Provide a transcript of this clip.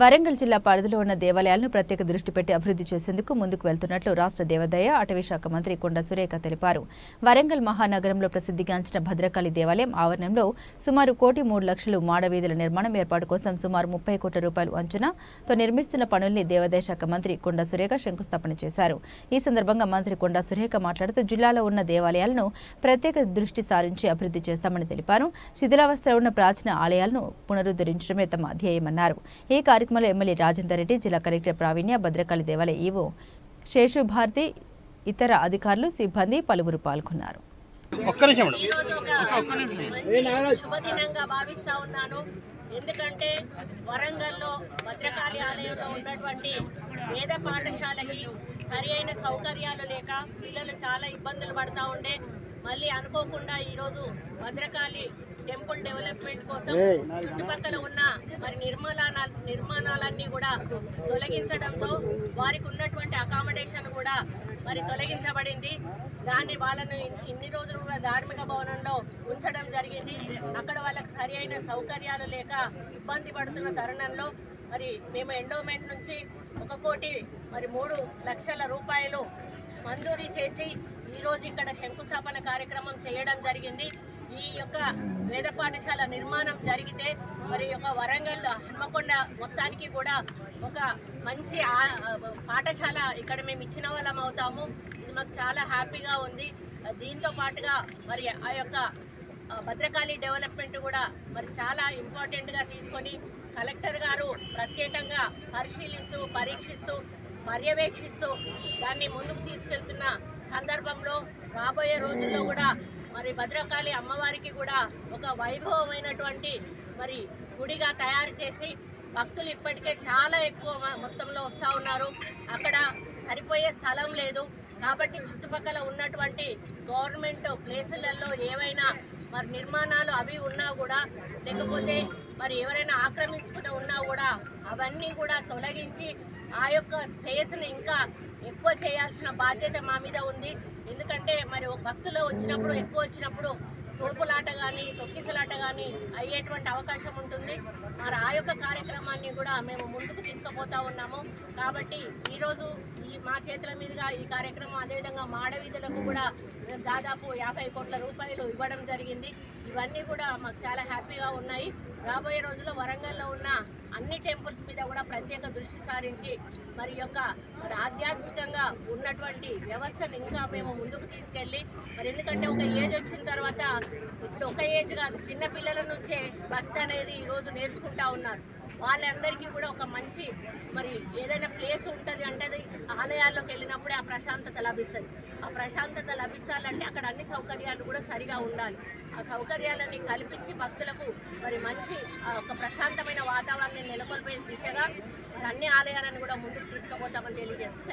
వరంగల్ జిల్లా పరిధిలో ఉన్న దేవాలయాలను ప్రత్యేక దృష్టి పెట్టి అభివృద్ధి చేసేందుకు ముందుకు వెళ్తున్నట్లు రాష్ట్ర దేవాదాయ అటవీ శాఖ మంత్రి కొండా సురేఖ తెలిపారు. వరంగల్ మహానగరంలో ప్రసిద్ధిగాంచిన భద్రకాళి దేవాలయం ఆవరణంలో సుమారు 1,03,00,000 మాడవీధుల నిర్మాణం ఏర్పాటు కోసం సుమారు 30 కోట్ల రూపాయలు అంచనాతో నిర్మిస్తున్న పనుల్ని దేవాదాయ శాఖ మంత్రి కొండా సురేఖ శంకుస్థాపన చేశారు. ఈ సందర్భంగా మంత్రి కొండా సురేఖ మాట్లాడుతూ జిల్లాలో ఉన్న దేవాలయాలను ప్రత్యేక దృష్టి సారించి అభివృద్ధి చేస్తామని తెలిపారు. శిథిలావస్థలో ఉన్న ప్రాచీన ఆలయాలను పునరుద్ధరించడమే తమ ధ్యేయమన్నారు. ఈ కార్యక్రమంలో ఎమ్మెల్యే రాజేందర్ రెడ్డి, జిల్లా కలెక్టర్ ప్రావీణ్య, భద్రకాళి దేవాలయ ఈవో శేషుభారతి, ఇతర అధికారులు, సిబ్బంది పలువురు పాల్గొన్నారు. శుభదినంగా భావిస్తా ఉన్నాను. ఎందుకంటే వరంగల్లో భద్రకాళి ఆలయంలో ఉన్నటువంటి వేద పాఠశాలకి సరి అయిన సౌకర్యాలు లేక పిల్లలు చాలా ఇబ్బందులు పడతా ఉండే మళ్ళీ అనుకోకుండా ఈరోజు భద్రకాళి టెంపుల్ డెవలప్మెంట్ కోసం చుట్టుపక్కల ఉన్న మరి నిర్మాణాలన్నీ కూడా తొలగించడంతో వారికి ఉన్నటువంటి అకామిడేషన్ కూడా మరి తొలగించబడింది. దాన్ని వాళ్ళను ఇన్ని రోజులు కూడా ధార్మిక భవనంలో ఉంచడం జరిగింది. అక్కడ వాళ్ళకి సరి అయిన సౌకర్యాలు లేక ఇబ్బంది పడుతున్న తరుణంలో మరి మేము ఎండోమెంట్ నుంచి 1,03,00,000 రూపాయలు మంజూరీ చేసి ఈరోజు ఇక్కడ శంకుస్థాపన కార్యక్రమం చేయడం జరిగింది. ఈ యొక్క వేద పాఠశాల నిర్మాణం జరిగితే మరి యొక్క వరంగల్ హన్మకొండ మొత్తానికి కూడా ఒక మంచి పాఠశాల ఇక్కడ మేము ఇచ్చిన వాళ్ళం అవుతాము. ఇది మాకు చాలా హ్యాపీగా ఉంది. దీంతో పాటుగా మరి ఆ యొక్క భద్రకాళి డెవలప్మెంట్ కూడా మరి చాలా ఇంపార్టెంట్గా తీసుకొని కలెక్టర్ గారు ప్రత్యేకంగా పరిశీలిస్తూ పరీక్షిస్తూ పర్యవేక్షిస్తూ దాన్ని ముందుకు తీసుకెళ్తున్న సందర్భంలో రాబోయే రోజుల్లో కూడా మరి భద్రకాళి అమ్మవారికి కూడా ఒక వైభవమైనటువంటి మరి గుడిగా తయారు చేసి భక్తులు ఇప్పటికే చాలా ఎక్కువ మొత్తంలో వస్తూ ఉన్నారు. అక్కడ సరిపోయే స్థలం లేదు కాబట్టి చుట్టుపక్కల ఉన్నటువంటి గవర్నమెంట్ ప్లేసులలో ఏవైనా మరి నిర్మాణాలు అవి ఉన్నా కూడా లేకపోతే మరి ఎవరైనా ఆక్రమించుకుని ఉన్నా కూడా అవన్నీ కూడా తొలగించి ఆ యొక్క స్పేస్ని ఇంకా ఎక్కువ చేయాల్సిన బాధ్యత మా మీద ఉంది. ఎందుకంటే మరి భక్తులు వచ్చినప్పుడు ఎక్కువ వచ్చినప్పుడు తోపులాట కానీ తొక్కిసలాట కానీ అయ్యేటువంటి అవకాశం ఉంటుంది. మరి ఆ యొక్క కార్యక్రమాన్ని కూడా మేము ముందుకు తీసుకుపోతా ఉన్నాము. కాబట్టి ఈరోజు మా చేతుల మీదుగా ఈ కార్యక్రమం అదేవిధంగా మాడవీధులకు కూడా దాదాపు 50 కోట్ల రూపాయలు ఇవ్వడం జరిగింది. ఇవన్నీ కూడా మాకు చాలా హ్యాపీగా ఉన్నాయి. రాబోయే రోజుల్లో వరంగల్లో ఉన్న అన్ని టెంపుల్స్ మీద కూడా ప్రత్యేక దృష్టి సారించి మరి ఆధ్యాత్మికంగా ఉన్నటువంటి వ్యవస్థను ఇంకా మేము ముందుకు తీసుకెళ్ళి మరి ఎందుకంటే ఒక ఏజ్ వచ్చిన తర్వాత ఇప్పుడు ఒక ఏజ్ కాదు, చిన్న పిల్లల నుంచే భక్తి అనేది ఈరోజు నేర్చుకుంటా ఉన్నారు. వాళ్ళందరికీ కూడా ఒక మంచి మరి ఏదైనా ప్లేస్ ఉంటుంది అంటే అది ఆలయాల్లోకి వెళ్ళినప్పుడే ఆ ప్రశాంతత లభిస్తుంది. ఆ ప్రశాంతత లభించాలంటే అక్కడ అన్ని సౌకర్యాలు కూడా సరిగా ఉండాలి. ఆ సౌకర్యాలని కల్పించి భక్తులకు మరి మంచి ఒక ప్రశాంతమైన వాతావరణాన్ని నెలకొల్పే దిశగా మరి అన్ని ఆలయాలను కూడా ముందుకు తీసుకుపోతామని తెలియజేస్తూ